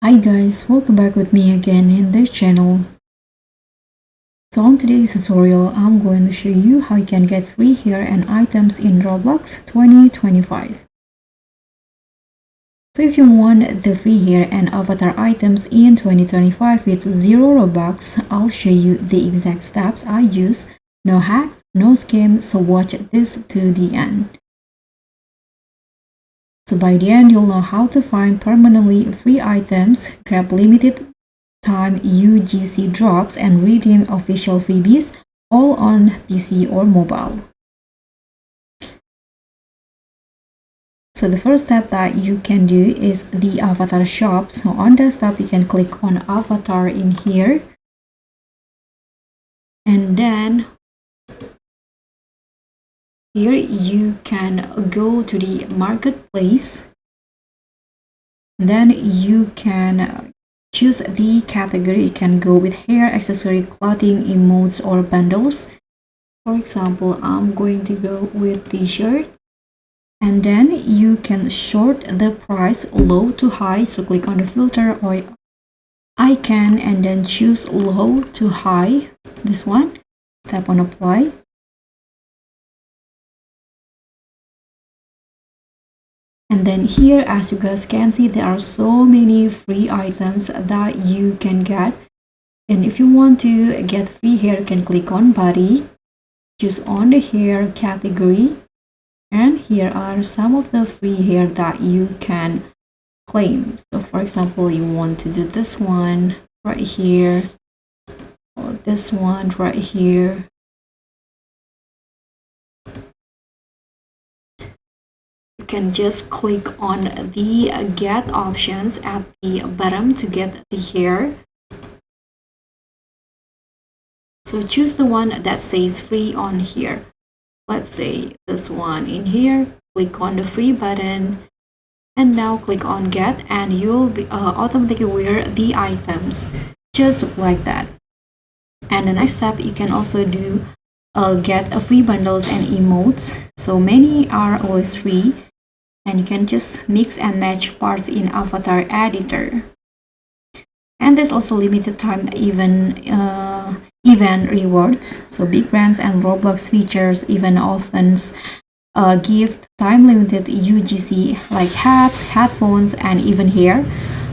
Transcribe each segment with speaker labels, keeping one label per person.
Speaker 1: Hi guys, welcome back with me again in this channel. So on today's tutorial, I'm going to show you how you can get free hair and items in Roblox 2025. So if you want the free hair and avatar items in 2025 with 0 Robux, I'll show you the exact steps I use. No hacks, no scam, so watch this to the end. So by the end, you'll know how to find permanently free items, grab limited time UGC drops, and redeem official freebies, all on PC or mobile. So the first step that you can do is the avatar shop. So on desktop, you can click on avatar in here, and then here you can go to the marketplace. Then you can choose the category. You can go with hair, accessory, clothing, emotes, or bundles. For example, I'm going to go with t-shirt. And then you can sort the price low to high. So click on the filter or icon and then choose low to high. This one. Tap on apply. And then here, as you guys can see, there are so many free items that you can get. And if you want to get free hair, you can click on body, choose on the hair category. And here are some of the free hair that you can claim. So for example, you want to do this one right here, or this one right here. You can just click on the get options at the bottom to get the hair. So choose the one that says free on here. Let's say this one in here. Click on the free button and now click on get, and you'll be automatically wear the items just like that. And the next step, you can also do get a free bundles and emotes. So many are always free, and you can just mix and match parts in avatar editor. And there's also limited time event rewards. So big brands and Roblox features even often give time limited UGC like hats, headphones, and even hair.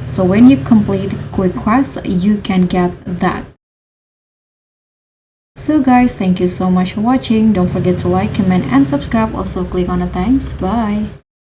Speaker 1: So when you complete quick quests, you can get that. So guys, thank you so much for watching. Don't forget to like, comment, and subscribe. Also click on the thanks. Bye.